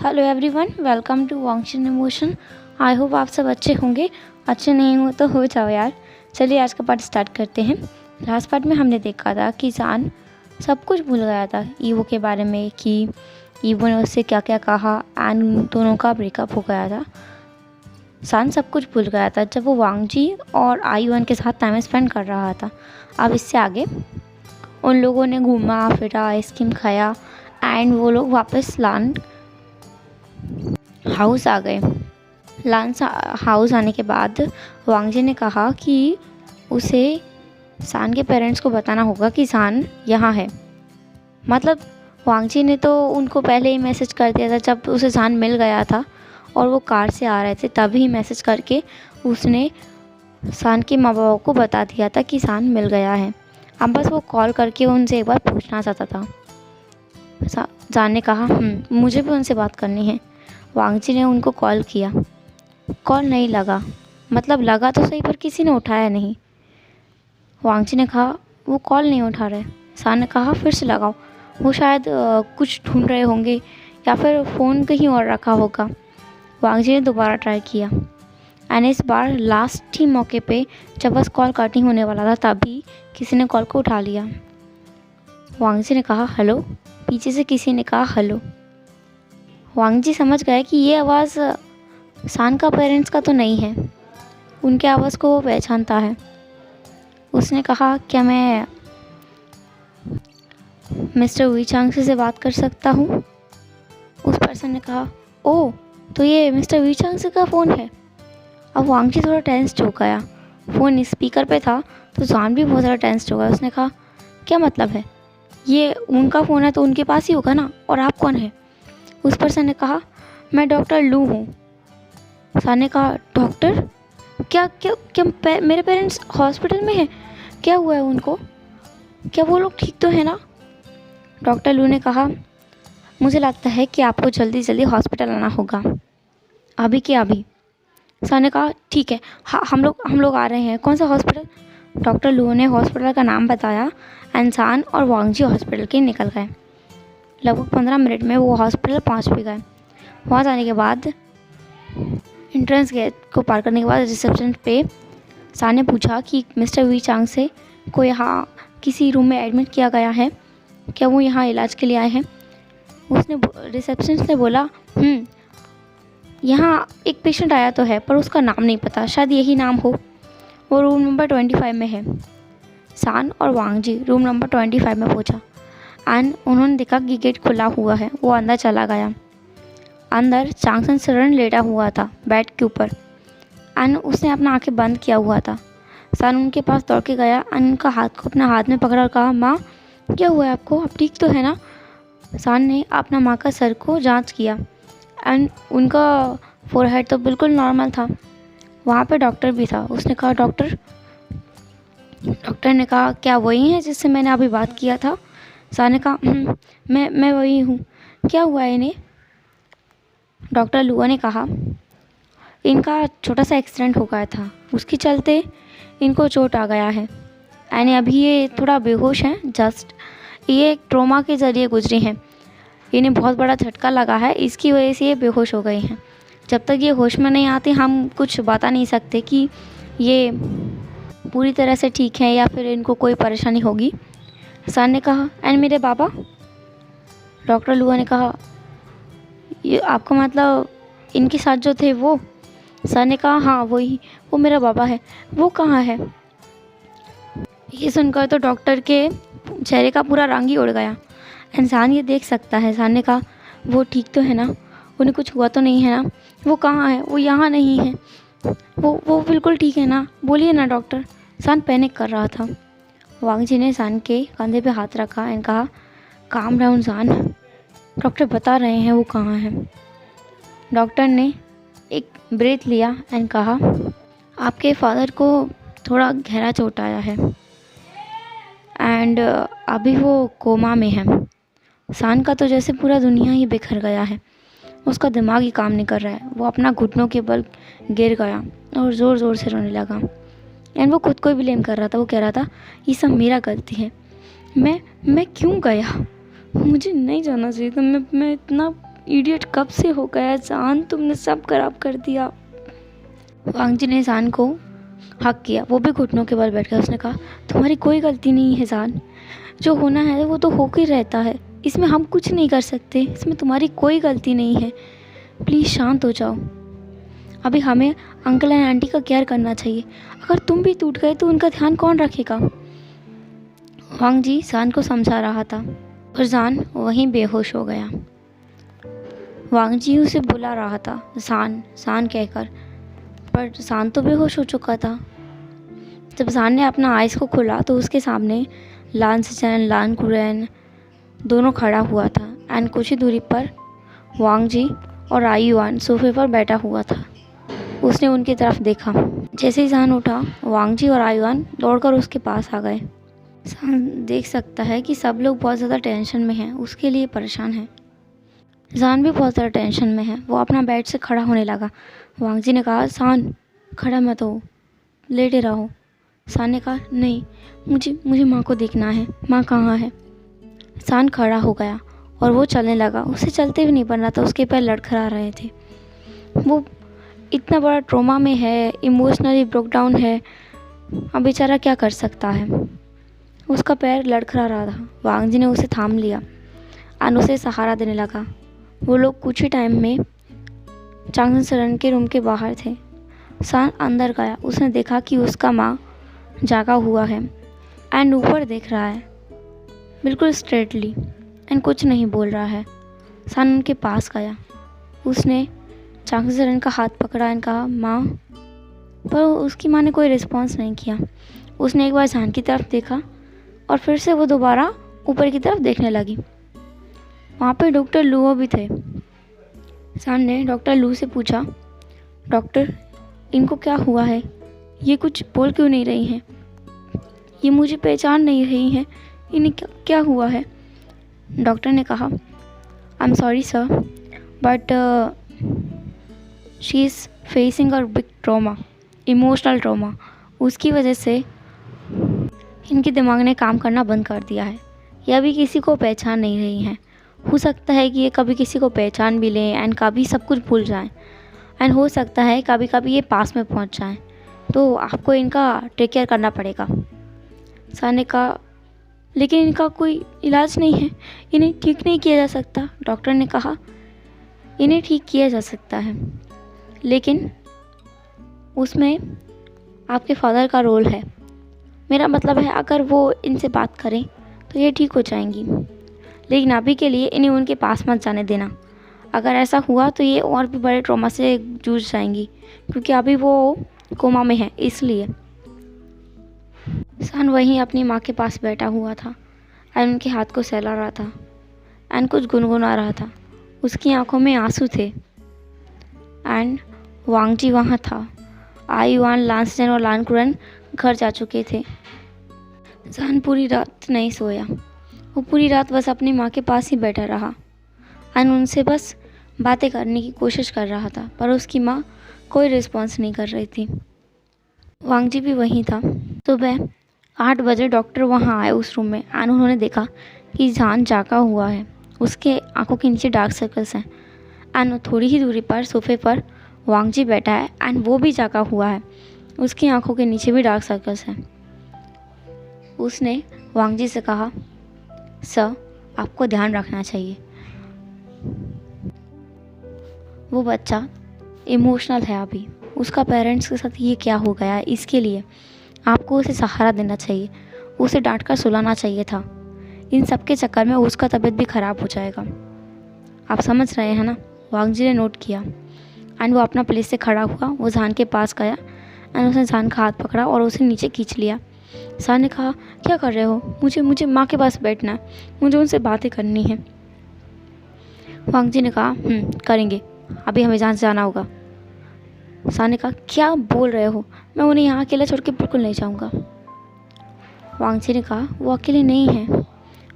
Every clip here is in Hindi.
हेलो एवरीवन, वेलकम टू वांगशन इमोशन। आई होप आप सब अच्छे होंगे। अच्छे नहीं हो तो हो जाओ यार। चलिए आज का पार्ट स्टार्ट करते हैं। लास्ट पार्ट में हमने देखा था कि सान सब कुछ भूल गया था ईवो के बारे में, कि ईवो ने उससे क्या क्या कहा एंड उन दोनों का ब्रेकअप हो गया था। सान सब कुछ भूल गया था जब वो वांगजी और आईवन के साथ टाइम स्पेंड कर रहा था। अब इससे आगे उन लोगों ने घूमा फिरा, आइसक्रीम खाया एंड वो लोग वापस लान हाउस आ गए। लांस हाउस आने के बाद वांगजी ने कहा कि उसे सान के पेरेंट्स को बताना होगा कि सान यहाँ है। मतलब वांगजी ने तो उनको पहले ही मैसेज कर दिया था जब उसे सान मिल गया था और वो कार से आ रहे थे, तभी मैसेज करके उसने सान के माँ बाबा को बता दिया था कि सान मिल गया है। अब बस वो कॉल करके उनसे एक बार पूछना चाहता था। सान ने कहा मुझे भी उनसे बात करनी है। वांगजी ने उनको कॉल किया, कॉल नहीं लगा। मतलब लगा तो सही पर किसी ने उठाया नहीं। वांगजी ने कहा वो कॉल नहीं उठा रहे। सान ने कहा फिर से लगाओ, वो शायद कुछ ढूंढ रहे होंगे या फिर फ़ोन कहीं और रखा होगा। वांगजी ने दोबारा ट्राई किया एंड इस बार लास्ट ही मौके पे जब बस कॉल कटिंग होने वाला था तभी किसी ने कॉल को उठा लिया। वांगजी ने कहा हेलो। पीछे से किसी ने कहा हेलो। वांगजी समझ गए कि ये आवाज़ सान का पेरेंट्स का तो नहीं है। उनके आवाज़ को वो पहचानता है। उसने कहा क्या मैं मिस्टर वी चांग से बात कर सकता हूँ? उस पर्सन ने कहा ओह, तो ये मिस्टर वी चांग से का फ़ोन है। अब वांगजी थोड़ा टेंस्ड हो गया। फ़ोन स्पीकर पे था तो सान भी बहुत ज़्यादा टेंस्ड हो गया। उसने कहा क्या मतलब है, ये उनका फ़ोन है तो उनके पास ही होगा ना, और आप कौन है? उस पर्सन ने कहा मैं डॉक्टर लू हूँ। सान ने कहा डॉक्टर? क्या क्या क्या मेरे पेरेंट्स हॉस्पिटल में हैं? क्या हुआ है उनको? क्या वो लोग ठीक तो है ना? डॉक्टर लू ने कहा मुझे लगता है कि आपको जल्दी जल्दी हॉस्पिटल आना होगा, अभी के अभी। सान ने कहा ठीक है, हाँ हम लोग आ रहे हैं। कौन सा हॉस्पिटल? डॉक्टर लू ने हॉस्पिटल का नाम बताया एंड सान और वांगजी हॉस्पिटल के निकल गए। लगभग 15 मिनट में वो हॉस्पिटल पहुंच भी गए। वहाँ जाने के बाद एंट्रेंस गेट को पार करने के बाद रिसेप्शन पे सान ने पूछा कि मिस्टर वी चांग से को यहाँ किसी रूम में एडमिट किया गया है, क्या वो यहाँ इलाज के लिए आए हैं? उसने रिसेप्शनिस्ट ने बोला यहाँ एक पेशेंट आया तो है पर उसका नाम नहीं पता, शायद यही नाम हो। वो रूम नंबर 25 में है। सान और वांगजी रूम नंबर 25 में पहुँचा एंड उन्होंने देखा कि गेट खुला हुआ है। वो अंदर चला गया। अंदर चांगसन सरन लेटा हुआ था बेड के ऊपर एंड उसने अपना आंखें बंद किया हुआ था। सान उनके पास दौड़ के गया एंड उनका हाथ को अपना हाथ में पकड़ा और कहा माँ क्या हुआ है आपको, आप ठीक तो है ना? सान ने अपना माँ का सर को जांच किया एंड उनका फोरहेड तो बिल्कुल नॉर्मल था। वहाँ पे डॉक्टर भी था। उसने कहा डॉक्टर? डॉक्टर ने कहा क्या वही है जिससे मैंने अभी बात किया था? सान ने कहा मैं वही हूँ। क्या हुआ है इन्हें? डॉक्टर लुआ ने कहा इनका छोटा सा एक्सीडेंट हो गया था, उसके चलते इनको चोट आ गया है एंड अभी ये थोड़ा बेहोश हैं। जस्ट ये एक ट्रॉमा के ज़रिए गुजरी हैं। इन्हें बहुत बड़ा झटका लगा है, इसकी वजह से ये बेहोश हो गई हैं। जब तक ये होश में नहीं आती हम कुछ बता नहीं सकते कि ये पूरी तरह से ठीक हैं या फिर इनको कोई परेशानी होगी। सान ने कहा एंड मेरे बाबा? डॉक्टर लुआ ने कहा ये आपका मतलब इनके साथ जो थे वो? सान ने कहा हाँ वही, वो मेरा बाबा है। वो कहाँ है? ये सुनकर तो डॉक्टर के चेहरे का पूरा रंग ही उड़ गया। इंसान ये देख सकता है। सान ने कहा वो ठीक तो है ना, उन्हें कुछ हुआ तो नहीं है ना? वो कहाँ है? वो यहाँ नहीं है। वो बिल्कुल ठीक है ना? बोलिए ना डॉक्टर। सान पैनिक कर रहा था। वांगजी ने सान के कंधे पे हाथ रखा एंड कहा काम डाउन सान, डॉक्टर बता रहे हैं वो कहाँ है। डॉक्टर ने एक ब्रेथ लिया एंड कहा आपके फादर को थोड़ा गहरा चोट आया है एंड अभी वो कोमा में है। सान का तो जैसे पूरा दुनिया ही बिखर गया है। उसका दिमाग ही काम नहीं कर रहा है। वो अपना घुटनों के बल गिर गया और ज़ोर ज़ोर से रोने लगा एंड वो खुद को ही ब्लेम कर रहा था। वो कह रहा था ये सब मेरा गलती है, मैं क्यों गया, मुझे नहीं जाना चाहिए था। मैं इतना इडियट कब से हो गया जान, तुमने सब खराब कर दिया। वांग जी ने जान को हक किया, वो भी घुटनों के बल बैठ गया। उसने कहा तुम्हारी कोई गलती नहीं है जान, जो होना है वो तो होकर रहता है, इसमें हम कुछ नहीं कर सकते, इसमें तुम्हारी कोई गलती नहीं है, प्लीज़ शांत हो जाओ। अभी हमें अंकल एंड आंटी का केयर करना चाहिए, अगर तुम भी टूट गए तो उनका ध्यान कौन रखेगा। वांग जी जान को समझा रहा था और जान वहीं बेहोश हो गया। वांग जी उसे बुला रहा था जान जान कहकर, पर जान तो बेहोश हो चुका था। जब जान ने अपना आइज़ को खोला तो उसके सामने लान सेचन लान कुरैन दोनों खड़ा हुआ था एंड कुछ ही दूरी पर वांग जी और आई युआन सोफे पर बैठा हुआ था। उसने उनकी तरफ देखा। जैसे ही जान उठा, वांग जी और आई युआन दौड़कर उसके पास आ गए। जान देख सकता है कि सब लोग बहुत ज़्यादा टेंशन में हैं, उसके लिए परेशान है। जान भी बहुत ज़्यादा टेंशन में है। वो अपना बेड से खड़ा होने लगा। वांग जी ने कहा जान खड़ा मत हो, लेटे रहो। जान ने कहा नहीं, मुझे माँ को देखना है, माँ कहाँ है। जान खड़ा हो गया और वो चलने लगा। उसे चलते भी नहीं बन रहा था, उसके पैर लड़खड़ा रहे थे। वो इतना बड़ा ट्रॉमा में है, इमोशनली ब्रेक डाउन है, अब बेचारा क्या कर सकता है। उसका पैर लड़खड़ा रहा था। वांग जी ने उसे थाम लिया और उसे सहारा देने लगा। वो लोग कुछ ही टाइम में चांगसन सरन के रूम के बाहर थे। सान अंदर गया। उसने देखा कि उसका माँ जागा हुआ है एंड ऊपर देख रहा है बिल्कुल स्ट्रेटली एंड कुछ नहीं बोल रहा है। सान उनके पास गया। उसने चांगसन सरन का हाथ पकड़ा एंड कहा माँ, पर उसकी माँ ने कोई रिस्पॉन्स नहीं किया। उसने एक बार जान की तरफ देखा और फिर से वो दोबारा ऊपर की तरफ देखने लगी। वहाँ पे डॉक्टर लुओ भी थे। सान ने डॉक्टर लू से पूछा डॉक्टर इनको क्या हुआ है, ये कुछ बोल क्यों नहीं रही हैं, ये मुझे पहचान नहीं रही हैं, इन्हें क्या हुआ है। डॉक्टर ने कहा I am sorry sir but she is facing a big trauma, emotional trauma. उसकी वजह से इनके दिमाग ने काम करना बंद कर दिया है। ये अभी किसी को पहचान नहीं रही हैं। हो सकता है कि ये कभी किसी को पहचान भी लें एंड कभी सब कुछ भूल जाएं एंड हो सकता है कभी कभी ये पास में पहुंच जाएं, तो आपको इनका टेक केयर करना पड़ेगा। सर ने कहा लेकिन इनका कोई इलाज नहीं है, इन्हें ठीक नहीं किया जा सकता। डॉक्टर ने कहा इन्हें ठीक किया जा सकता है, लेकिन उसमें आपके फादर का रोल है। मेरा मतलब है अगर वो इनसे बात करें तो ये ठीक हो जाएंगी, लेकिन अभी के लिए इन्हें उनके पास मत जाने देना। अगर ऐसा हुआ तो ये और भी बड़े ट्रॉमा से जूझ जाएंगी, क्योंकि अभी वो कोमा में है इसलिए। सान वहीं अपनी माँ के पास बैठा हुआ था एंड उनके हाथ को सहला रहा था एंड कुछ गुनगुना रहा था। उसकी आंखों में आंसू थे एंड वांग जी वहाँ था। आई युआन, लान सेचन और लान कुरैन घर जा चुके थे। सान पूरी रात नहीं सोया। वो पूरी रात बस अपनी माँ के पास ही बैठा रहा एंड उनसे बस बातें करने की कोशिश कर रहा था, पर उसकी माँ कोई रिस्पॉन्स नहीं कर रही थी। वांग जी भी वहीं था। सुबह 8 बजे डॉक्टर वहाँ आए उस रूम में एंड उन्होंने देखा कि जान जागा हुआ है। उसके आंखों के नीचे डार्क सर्कल्स हैं एंड थोड़ी ही दूरी पर सोफे पर वांग जी बैठा है एंड वो भी जागा हुआ है। उसकी आंखों के नीचे भी डार्क सर्कल्स हैं। उसने वांग जी से कहा सर आपको ध्यान रखना चाहिए, वो बच्चा इमोशनल है अभी, उसका पेरेंट्स के साथ ये क्या हो गया है, इसके लिए आपको उसे सहारा देना चाहिए, उसे डांट कर सुलाना चाहिए था। इन सब के चक्कर में उसका तबीयत भी ख़राब हो जाएगा। आप समझ रहे हैं ना। वांग जी ने नोट किया एंड वो अपना प्लेस से खड़ा हुआ। वो जान के पास गया एंड उसने जान का हाथ पकड़ा और उसे नीचे खींच लिया। जान ने कहा क्या कर रहे हो, मुझे माँ के पास बैठना है, मुझे उनसे बातें करनी है। वांग जी ने कहा करेंगे, अभी हमें जहाँ से जाना होगा। सान ने कहा क्या बोल रहे हो, मैं उन्हें यहाँ अकेला छोड़ के बिल्कुल नहीं जाऊँगा। वांग जी ने कहा वो अकेले नहीं हैं,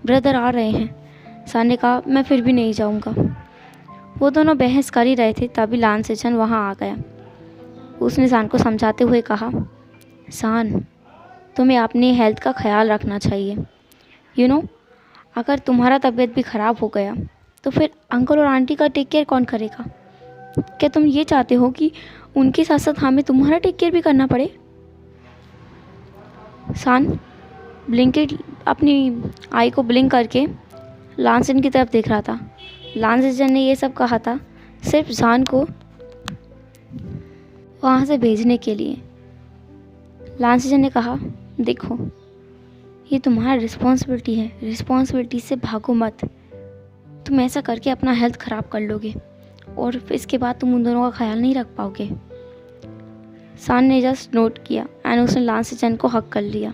ब्रदर आ रहे हैं। सान ने कहा मैं फिर भी नहीं जाऊँगा। वो दोनों बहस कर ही रहे थे तभी लान सेचन वहाँ आ गया। उसने सान को समझाते हुए कहा सान तुम्हें अपनी हेल्थ का ख्याल रखना चाहिए। यू नो अगर तुम्हारा तबीयत भी ख़राब हो गया तो फिर अंकल और आंटी का टेक केयर कौन करेगा? क्या तुम ये चाहते हो कि उनके साथ साथ हमें तुम्हारा टेक केयर भी करना पड़े? सान ब्लिंकेट अपनी आई को ब्लिंक करके लांसन की तरफ देख रहा था। लांसन ने ये सब कहा था सिर्फ सान को वहाँ से भेजने के लिए। लांसन ने कहा, देखो ये तुम्हारा रिस्पॉन्सिबिलिटी है, रिस्पॉन्सिबिलिटी से भागो मत। तुम ऐसा करके अपना हेल्थ ख़राब कर लोगे और फिर इसके बाद तुम उन दोनों का ख्याल नहीं रख पाओगे। सान ने जस्ट नोट किया एंड उसने लांसन को हक कर लिया।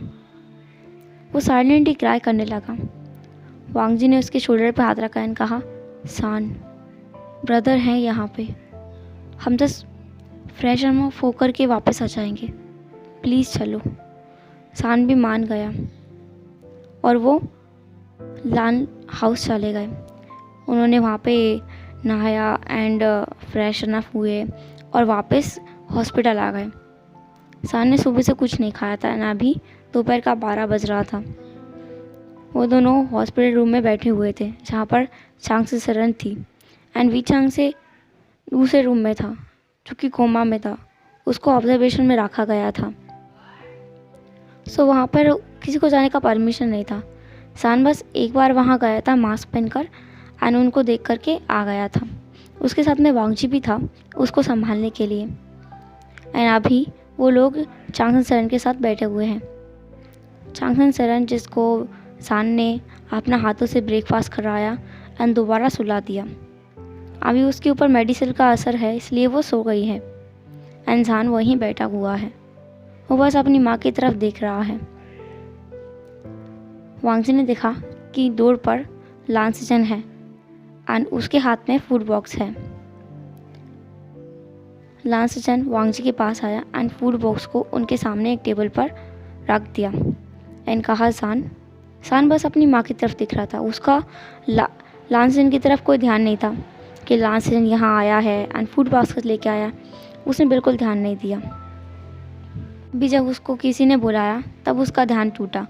वो साइलेंटली क्राई करने लगा। वांग जी ने उसके शोल्डर पर हाथ रखा एंड कहा, सान ब्रदर हैं यहाँ पे, हम जस्ट फ्रेश ऑफ होकर के वापस आ जाएंगे, प्लीज़ चलो। सान भी मान गया और वो लान हाउस चले गए। उन्होंने वहाँ पे नहाया एंड फ्रेश अनफ हुए और वापस हॉस्पिटल आ गए। सान ने सुबह से कुछ नहीं खाया था, ना भी दोपहर का 12 बज रहा था। वो दोनों हॉस्पिटल रूम में बैठे हुए थे जहाँ पर चांग से सरन थी एंड वी चांग से दूसरे रूम में था जो कि कोमा में था, उसको ऑब्जर्वेशन में रखा गया था। सो वहाँ पर किसी को जाने का परमिशन नहीं था। सान बस एक बार वहाँ गया था मास्क पहनकर एंड उनको देख करके आ गया था। उसके साथ में वांगजी भी था उसको संभालने के लिए एंड अभी वो लोग चांगसन सरन के साथ बैठे हुए हैं। चांगसन सरन जिसको सान ने अपना हाथों से ब्रेकफास्ट कराया एंड दोबारा सुला दिया। अभी उसके ऊपर मेडिसिन का असर है इसलिए वो सो गई है एंड सान वहीं बैठा हुआ है। वो बस अपनी माँ की तरफ देख रहा है। वांगजी ने देखा कि डोर पर लांसन है एंड उसके हाथ में फूड बॉक्स है। लांसन वांगजी के पास आया एंड फूड बॉक्स को उनके सामने एक टेबल पर रख दिया एंड कहा, सान बस अपनी माँ की तरफ दिख रहा था। उसका लांसन की तरफ कोई ध्यान नहीं था कि लांसन यहाँ आया है एंड फूड बास्केट लेके आया। उसने बिल्कुल ध्यान नहीं दिया। भी जब उसको किसी ने बुलाया तब उसका ध्यान टूटा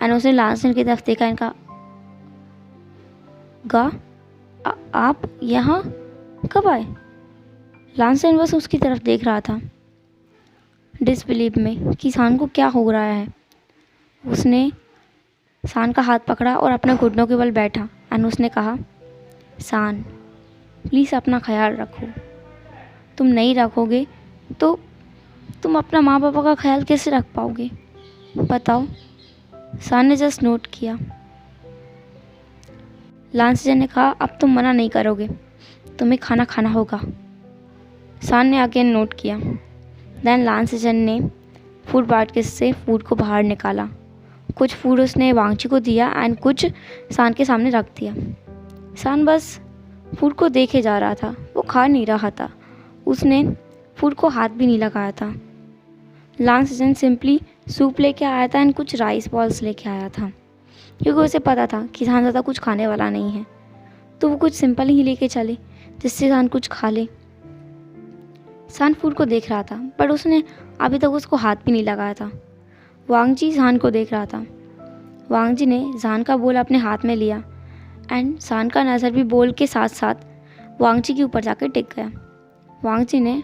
एंड उसने लांसन की तरफ देखा एंड कहा, आप यहाँ कब आए? लांसन बस उसकी तरफ देख रहा था डिसबिलीव में कि सान को क्या हो रहा है। उसने सान का हाथ पकड़ा और अपने घुटनों के बल बैठा एंड उसने कहा, सान प्लीज़ अपना ख्याल रखो, तुम नहीं रखोगे तो तुम अपना माँ पापा का ख्याल कैसे रख पाओगे बताओ। सान ने जस्ट नोट किया। लांसन ने कहा, अब तुम मना नहीं करोगे, तुम्हें खाना खाना होगा। सान ने अगेन नोट किया। देन लांसन ने फूड बास्केट से फूड को बाहर निकाला। कुछ फूड उसने वांगजी को दिया एंड कुछ सान के सामने रख दिया। सान बस फूड को देखे जा रहा था, वो खा नहीं रहा था। उसने फूड को हाथ भी नहीं लगाया था। लांसन सिंपली सूप लेके आया था एंड कुछ राइस बॉल्स लेके आया था क्योंकि उसे पता था कि सान ज़्यादा कुछ खाने वाला नहीं है, तो वो कुछ सिंपल ही लेके चले जिससे सान कुछ खा ले। सान फूड को देख रहा था पर उसने अभी तक उसको हाथ भी नहीं लगाया था। वांगजी सान को देख रहा था। वांगजी ने सान का बोल अपने हाथ में लिया एंड सान का नज़र भी बोल के साथ साथ वांगजी के ऊपर जाकर टिक गया। वांगजी ने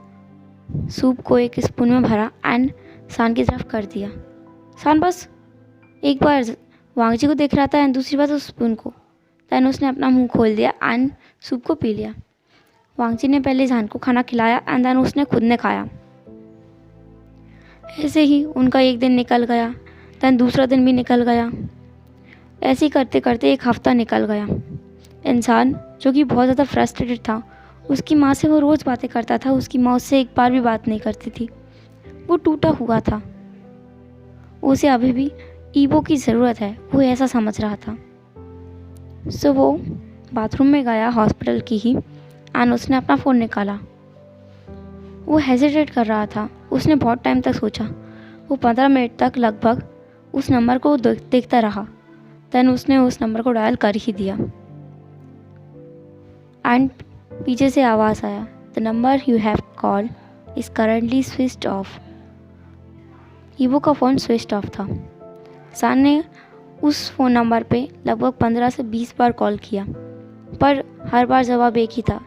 सूप को एक स्पून में भरा एंड सान की तरफ कर दिया। सान बस एक बार वांगजी को देख रहा था एंड दूसरी बार उस स्पून को। दैन उसने अपना मुंह खोल दिया एंड सूप को पी लिया। वांगजी ने पहले सान को खाना खिलाया एंड दैन उसने खुद ने खाया। ऐसे ही उनका एक दिन निकल गया, दैन दूसरा दिन भी निकल गया। ऐसे ही करते करते एक हफ्ता निकल गया। इंसान जो कि बहुत ज़्यादा फ्रस्ट्रेटेड था, उसकी माँ से वो रोज़ बातें करता था, उसकी माँ उससे एक बार भी बात नहीं करती थी। वो टूटा हुआ था। उसे अभी भी ईवो की ज़रूरत है, वो ऐसा समझ रहा था। सो वो बाथरूम में गया हॉस्पिटल की ही एंड उसने अपना फ़ोन निकाला। वो हेजिटेट कर रहा था। उसने बहुत टाइम तक सोचा। वो 15 मिनट तक लगभग उस नंबर को देखता रहा। दैन उसने उस नंबर को डायल कर ही दिया एंड पीछे से आवाज़ आया, the number you have call is currently switched off. Evo का फ़ोन स्विच ऑफ था। सान ने उस फ़ोन नंबर पे लगभग 15 से 20 बार कॉल किया पर हर बार जवाब एक ही था,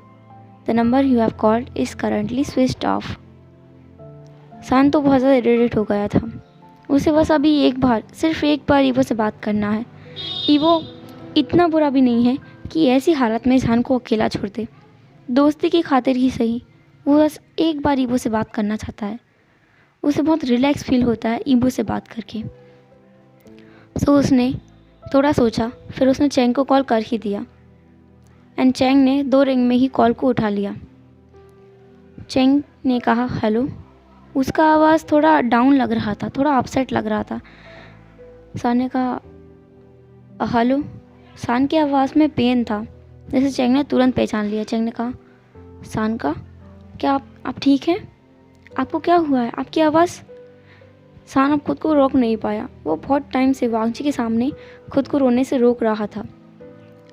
the number you have called is currently switched off. सान तो बहुत ज़्यादा इरिटेट हो गया था। उसे बस अभी सिर्फ एक बार ईवो से बात करना है। ईवो इतना बुरा भी नहीं है कि ऐसी हालत में सान को अकेला छोड़ दे। दोस्ती की खातिर ही सही, वो बस एक बार ईवो से बात करना चाहता है। उसे बहुत रिलैक्स फील होता है ईवो से बात करके। सो उसने थोड़ा सोचा, फिर उसने चैंग को कॉल कर ही दिया एंड चैंग ने 2 रिंग में ही कॉल को उठा लिया। चैंग ने कहा हेलो। उसका आवाज़ थोड़ा डाउन लग रहा था, थोड़ा अपसेट लग रहा था। सान ने कहा हेलो। सान की आवाज़ में पेन था, जैसे चैंग ने तुरंत पहचान लिया। चैंग ने कहा सान का, क्या आप ठीक हैं? आपको क्या हुआ है? आपकी आवाज़। सान अब खुद को रोक नहीं पाया। वो बहुत टाइम से वांग जी के सामने खुद को रोने से रोक रहा था।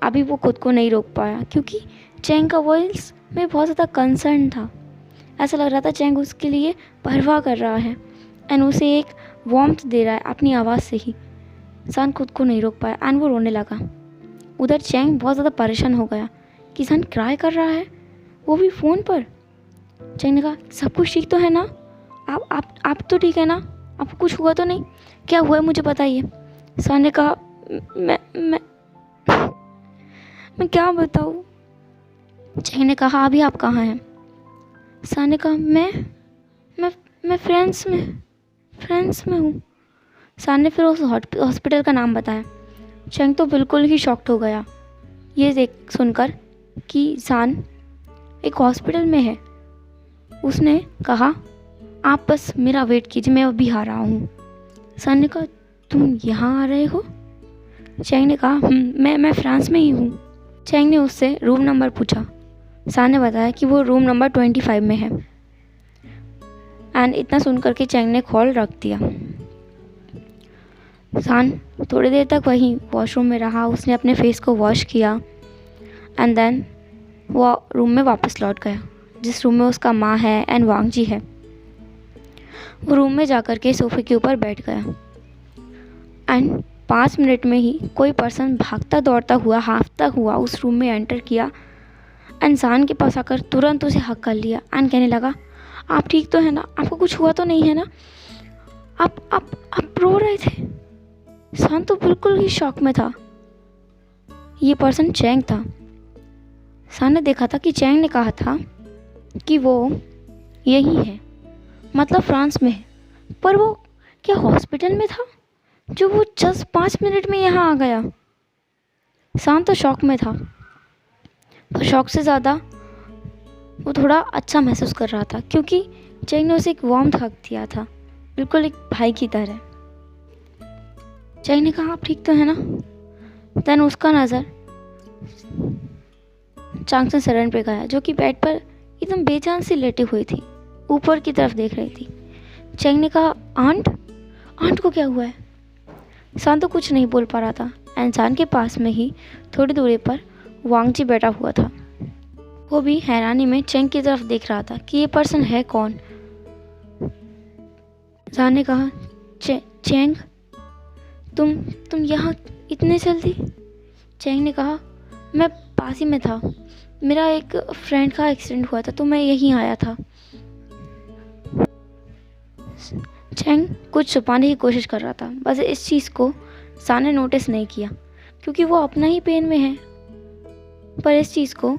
अभी वो खुद को नहीं रोक पाया क्योंकि चैंग का वॉइस में बहुत ज़्यादा कंसर्न था। ऐसा लग रहा था चैंग उसके लिए परवाह कर रहा है एंड उसे एक वार्मथ दे रहा है अपनी आवाज़ से ही। सान खुद को नहीं रोक पाया एंड वो रोने लगा। उधर चैंग बहुत ज़्यादा परेशान हो गया कि सान क्राई कर रहा है, वो भी फ़ोन पर। चैंग ने कहा सब कुछ ठीक तो है ना? आप तो ठीक है ना? आपको कुछ हुआ तो नहीं? क्या हुआ है मुझे बताइए। सान ने कहा मैं क्या बताऊँ? चैंग ने कहा अभी आप कहाँ हैं? सान ने कहा मैं फ्रांस में हूँ। सान ने फिर उस हॉस्पिटल का नाम बताया। चैंग तो बिल्कुल ही शॉक्ड हो गया ये देख सुनकर कि सान एक हॉस्पिटल में है। उसने कहा आप बस मेरा वेट कीजिए, मैं अभी आ रहा हूँ। सान ने कहा तुम यहाँ आ रहे हो? चैंग ने कहा मैं फ्रांस में ही हूँ। चैंग ने उससे रूम नंबर पूछा। सान ने बताया कि वो रूम नंबर 25 में है एंड इतना सुनकर के चैंग ने कॉल रख दिया। सान थोड़ी देर तक वहीं वॉशरूम में रहा। उसने अपने फेस को वॉश किया एंड देन वो रूम में वापस लौट गया, जिस रूम में उसका माँ है एंड वांग जी है। वो रूम में जाकर के सोफे के ऊपर बैठ गया एंड 5 मिनट में ही कोई पर्सन भागता दौड़ता हुआ हांफता हुआ उस रूम में एंटर किया एंड सान के पास आकर तुरंत उसे हक कर लिया एंड कहने लगा आप ठीक तो है ना? आपको कुछ हुआ तो नहीं है ना? आप रो रहे थे। सान तो बिल्कुल ही शॉक में था। ये पर्सन चैंग था। सान ने देखा था कि चैंग ने कहा था कि वो यही है, मतलब फ्रांस में है, पर वो क्या हॉस्पिटल में था जो वो जस्ट 5 मिनट में यहाँ आ गया। सान तो शॉक में था, पर शॉक से ज़्यादा वो थोड़ा अच्छा महसूस कर रहा था क्योंकि चैंग ने उसे एक वार्म हग दिया था, बिल्कुल एक भाई की तरह। चैंग ने कहा आप ठीक तो है ना? देन उसका नज़र चांगसन सरन पे गया जो कि बेड पर एकदम बेजान सी लेटी हुई थी, ऊपर की तरफ देख रही थी। चैंग ने कहा आंट को क्या हुआ है? सान तो कुछ नहीं बोल पा रहा था एंड सान के पास में ही थोड़ी दूरी पर वांग जी बैठा हुआ था। वो भी हैरानी में चैंग की तरफ देख रहा था कि ये पर्सन है कौन। सान ने कहा चैंग तुम यहाँ इतने जल्दी? चैंग ने कहा मैं पास ही में था, मेरा एक फ्रेंड का एक्सीडेंट हुआ था तो मैं यहीं आया था। चैंग कुछ छुपाने की कोशिश कर रहा था, बस इस चीज़ को सान ने नोटिस नहीं किया क्योंकि वो अपना ही पेन में है। पर इस चीज़ को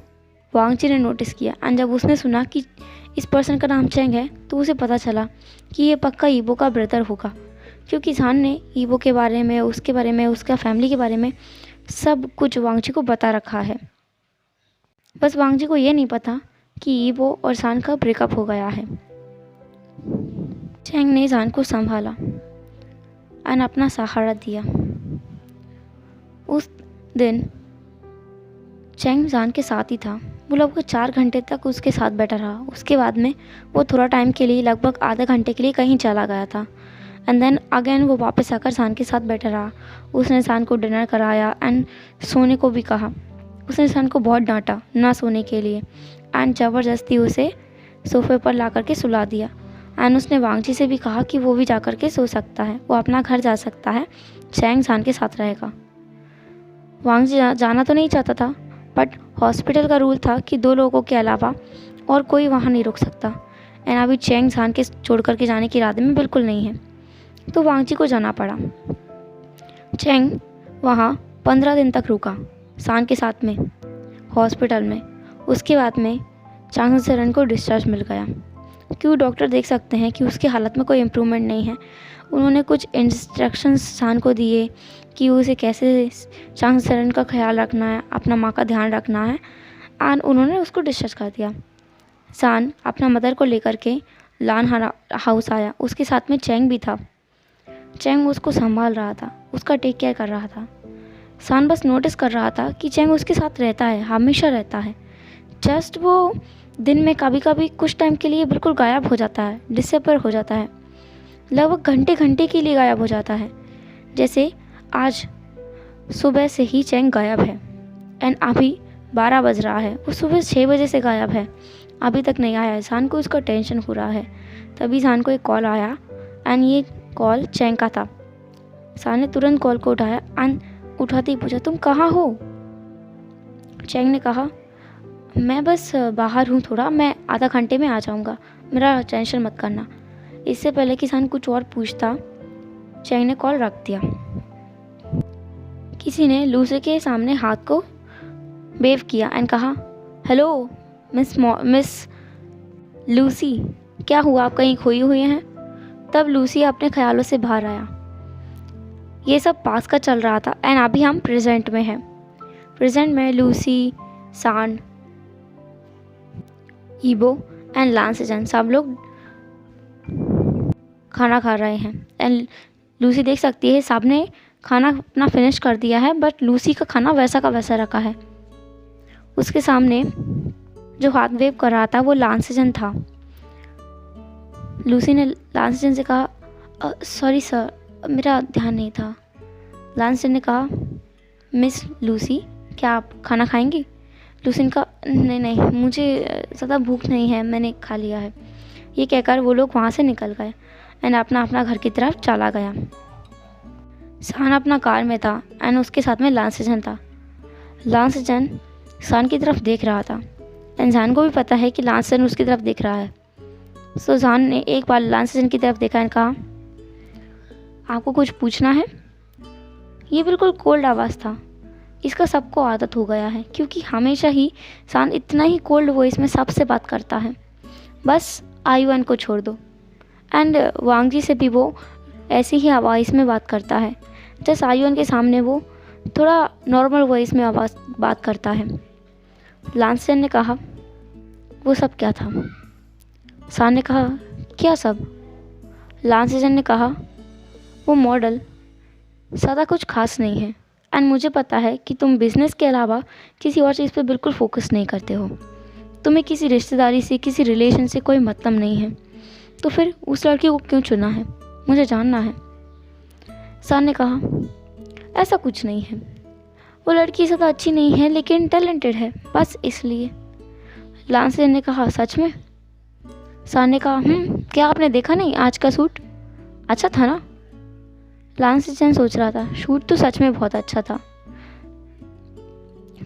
वांग जी ने नोटिस किया एंड जब उसने सुना कि इस पर्सन का नाम चैंग है तो उसे पता चला कि ये पक्का ईबो का ब्रदर होगा, क्योंकि सान ने ईबो के बारे में, उसके बारे में, उसका फैमिली के बारे में सब कुछ वांग जी को बता रखा है। बस वांग जी को ये नहीं पता कि ईबो और सान का ब्रेकअप हो गया है। चैंग ने सान को संभाला एंड अपना सहारा दिया। उस दिन चैंग सान के साथ ही था। वो लगभग 4 घंटे तक उसके साथ बैठा रहा। उसके बाद में वो थोड़ा टाइम के लिए, लगभग आधा घंटे के लिए कहीं चला गया था एंड देन अगेन वो वापस आकर सान के साथ बैठा रहा। उसने सान को डिनर कराया एंड सोने को भी कहा। उसने सान को बहुत डांटा ना सोने के लिए एंड ज़बरदस्ती उसे सोफे पर ला करके सुला दिया एंड उसने वांग जी से भी कहा कि वो भी जा कर के सो सकता है, वो अपना घर जा सकता है, चैंग सान के साथ रहेगा। वांग जी जाना तो नहीं चाहता था, बट हॉस्पिटल का रूल था कि 2 लोगों के अलावा और कोई वहाँ नहीं रुक सकता। एंड अभी चैंग सान के छोड़ कर के जाने के इरादे में बिल्कुल नहीं है, तो वांगजी को जाना पड़ा। चैंग वहाँ 15 दिन तक रुका सान के साथ में हॉस्पिटल में। उसके बाद में चांग सेरन को डिस्चार्ज मिल गया, क्योंकि डॉक्टर देख सकते हैं कि उसकी हालत में कोई इम्प्रूवमेंट नहीं है। उन्होंने कुछ इंस्ट्रक्शंस सान को दिए कि उसे कैसे चांग सेरन का ख्याल रखना है, अपना माँ का ध्यान रखना है, एंड उन्होंने उसको डिस्चार्ज कर दिया। सान अपना मदर को लेकर के लान हाउस आया। उसके साथ में चैंग भी था। चैंग उसको संभाल रहा था, उसका टेक केयर कर रहा था। सान बस नोटिस कर रहा था कि चैंग उसके साथ रहता है, हमेशा रहता है। जस्ट वो दिन में कभी कभी कुछ टाइम के लिए बिल्कुल गायब हो जाता है, डिसअपियर हो जाता है, लगभग घंटे घंटे के लिए गायब हो जाता है। जैसे आज सुबह से ही चैंग गायब है एंड अभी 12 बज रहा है, वो सुबह 6 बजे से गायब है, अभी तक नहीं आया है। सान को उसका टेंशन हो रहा है। तभी सान को एक कॉल आया एंड ये कॉल चैंग का था। सान ने तुरंत कॉल को उठाया एंड उठाते ही पूछा, तुम कहाँ हो? चैंग ने कहा, मैं बस बाहर हूँ थोड़ा, मैं आधा घंटे में आ जाऊँगा, मेरा टेंशन मत करना। इससे पहले कि सान कुछ और पूछता, चैंग ने कॉल रख दिया। किसी ने लूसी के सामने हाथ को वेव किया एंड कहा, हेलो मिस लूसी, क्या हुआ, आप कहीं खोई हुई हैं? तब लूसी अपने ख्यालों से बाहर आया। ये सब पास का चल रहा था एंड अभी हम प्रेजेंट में हैं। प्रेजेंट में लूसी, सान, ईबो एंड लान सेजन सब लोग खाना खा रहे हैं एंड लूसी देख सकती है सब ने खाना अपना फिनिश कर दिया है, बट लूसी का खाना वैसा का वैसा रखा है। उसके सामने जो हाथ वेव कर रहा था वो लान सेजन था। लूसी ने लान सेजन से कहा, सॉरी सर, मेरा ध्यान नहीं था। लान सेजन ने कहा, मिस लूसी, क्या आप खाना खाएंगी? लूसी ने कहा, नहीं, मुझे ज़्यादा भूख नहीं है, मैंने खा लिया है। ये कहकर वो लोग वहाँ से निकल गए एंड अपना घर की तरफ चला गया। सान अपना कार में था एंड उसके साथ में लान सेजन था। लान सेजन सान की तरफ देख रहा था एंड सान को भी पता है कि लान सेजन उसकी तरफ देख रहा है। सो सान ने एक बार लान सेजन की तरफ देखा एंड कहा, आपको कुछ पूछना है? ये बिल्कुल कोल्ड आवाज़ था। इसका सबको आदत हो गया है, क्योंकि हमेशा ही सान इतना ही कोल्ड वॉइस में सबसे बात करता है, बस आयुआन को छोड़ दो। एंड वांगजी से भी वो ऐसी ही आवाज़ में बात करता है, जस्ट आयुआन के सामने वो थोड़ा नॉर्मल वॉइस में बात करता है। लांसन ने कहा, वो सब क्या था? सान ने कहा, क्या सब? लांसन ने कहा, वो मॉडल ज़्यादा कुछ खास नहीं है एंड मुझे पता है कि तुम बिज़नेस के अलावा किसी और चीज़ पे बिल्कुल फोकस नहीं करते हो। तुम्हें किसी रिश्तेदारी से, किसी रिलेशन से कोई मतलब नहीं है, तो फिर उस लड़की को क्यों चुना है? मुझे जानना है। सान ने कहा, ऐसा कुछ नहीं है, वो लड़की ज़्यादा अच्छी नहीं है लेकिन टैलेंटेड है, बस इसलिए। लांसन ने कहा, सच में? सान ने कहा, क्या आपने देखा नहीं आज का सूट? अच्छा था ना? लांसन सोच रहा था, शूट तो सच में बहुत अच्छा था,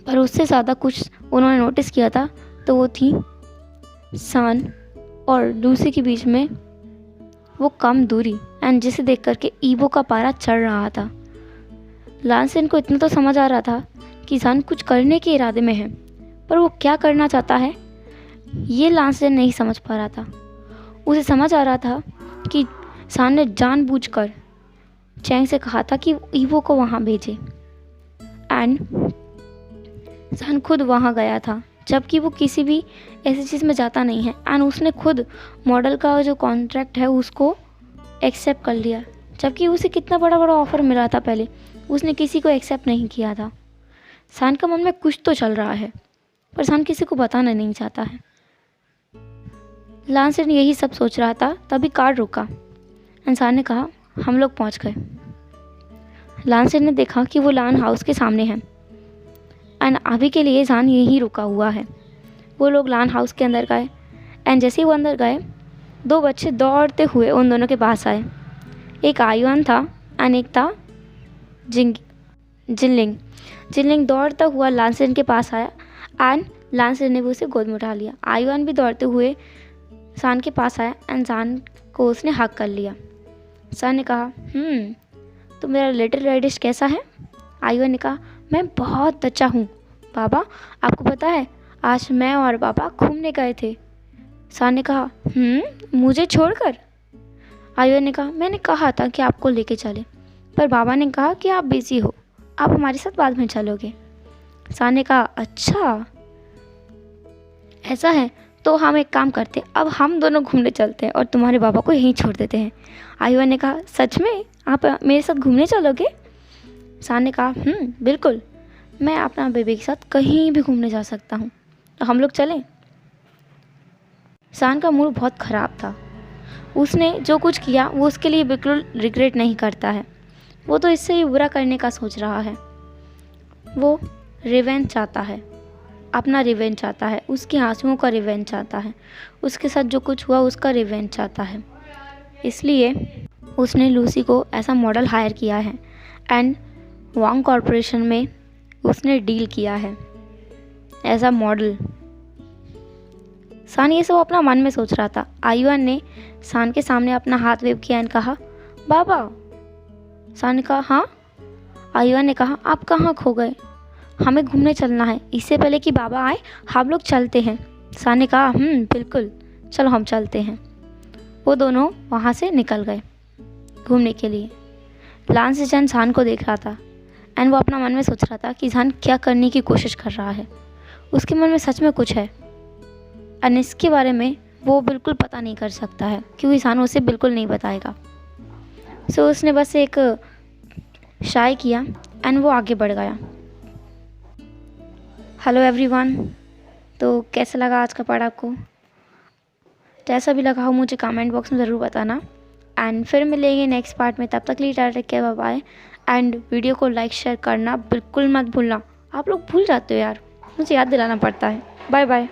पर उससे ज़्यादा कुछ उन्होंने नोटिस किया था, तो वो थी सान और लूसी के बीच में वो कम दूरी, एंड जिसे देख करके ईबो का पारा चढ़ रहा था। लांसन को इतना तो समझ आ रहा था कि सान कुछ करने के इरादे में है, पर वो क्या करना चाहता है ये लांसन नहीं समझ पा रहा था। उसे समझ आ रहा था कि सान ने जानबूझकर चैंग से कहा था कि ईवो को वहाँ भेजे, एंड सान खुद वहाँ गया था, जबकि वो किसी भी ऐसी चीज़ में जाता नहीं है। एंड उसने खुद मॉडल का जो कॉन्ट्रैक्ट है उसको एक्सेप्ट कर लिया, जबकि उसे कितना बड़ा बड़ा ऑफ़र मिला था पहले, उसने किसी को एक्सेप्ट नहीं किया था। सान का मन में कुछ तो चल रहा है, पर सान किसी को बताना नहीं चाहता है। लांसन यही सब सोच रहा था, तभी कार रुका एंड सान ने कहा, हम लोग पहुंच गए। लांसन ने देखा कि वो लान हाउस के सामने है एंड अभी के लिए सान यहीं रुका हुआ है। वो लोग लान हाउस के अंदर गए एंड जैसे ही वो अंदर गए, दो बच्चे दौड़ते हुए उन दोनों के पास आए। एक आयुआन था एंड एक था जिनलिंग। दौड़ता हुआ लांसन के पास आया एंड लांस ने भी उसे गोद में उठा लिया। आयुआन भी दौड़ते हुए सान के पास आया एंड सान को उसने हक कर लिया। सान ने कहा, तो मेरा लिटिल रेडिश कैसा है? आयुआन ने कहा, मैं बहुत अच्छा हूँ पापा। आपको पता है आज मैं और पापा घूमने गए थे। सान ने कहा, मुझे छोड़कर? आयुआन ने कहा, मैंने कहा था कि आपको लेके चले, पर बाबा ने कहा कि आप बिजी हो, आप हमारे साथ बाद में चलोगे। सान ने कहा, अच्छा ऐसा है तो हम एक काम करते, अब हम दोनों घूमने चलते हैं और तुम्हारे बाबा को यहीं छोड़ देते हैं। आयुआन ने कहा, सच में आप मेरे साथ घूमने चलोगे? सान ने कहा, बिल्कुल, मैं अपना बेबी के साथ कहीं भी घूमने जा सकता हूँ, तो हम लोग चलें। सान का मूड बहुत ख़राब था। उसने जो कुछ किया वो उसके लिए बिल्कुल रिग्रेट नहीं करता है। वो तो इससे ही बुरा करने का सोच रहा है। वो रिवेंज चाहता है, अपना रिवेंज चाहता है, उसके आंसुओं का रिवेंज चाहता है, उसके साथ जो कुछ हुआ उसका रिवेंज चाहता है। इसलिए उसने लूसी को ऐसा मॉडल हायर किया है एंड वांग कॉरपोरेशन में उसने डील किया है एज अ मॉडल। सान ये सब अपना मन में सोच रहा था। आयुआन ने सान के सामने अपना हाथ वेव किया एंड कहा, बाबा। सान ने कहा, हाँ? आयुआन ने कहा, आप कहाँ खो गए? हमें घूमने चलना है, इससे पहले कि बाबा आए हम लोग चलते हैं। सान ने कहा, बिल्कुल, चलो हम चलते हैं। वो दोनों वहाँ से निकल गए घूमने के लिए। लांस जन सान को देख रहा था एंड वो अपना मन में सोच रहा था कि सान क्या करने की कोशिश कर रहा है। उसके मन में सच में कुछ है एंड इसके बारे में वो बिल्कुल पता नहीं कर सकता है क्योंकि सान उसे बिल्कुल नहीं बताएगा। सो उसने बस एक शाय किया एंड वो आगे बढ़ गया। हेलो एवरीवन, तो कैसा लगा आज का पार्ट आपको? जैसा भी लगा हो मुझे कमेंट बॉक्स में ज़रूर बताना एंड फिर मिलेंगे नेक्स्ट पार्ट में। तब तक लिए tata, take care, bye bye. And video को लाइक शेयर करना बिल्कुल मत भूलना। आप लोग भूल जाते हो यार, मुझे याद दिलाना पड़ता है। Bye bye.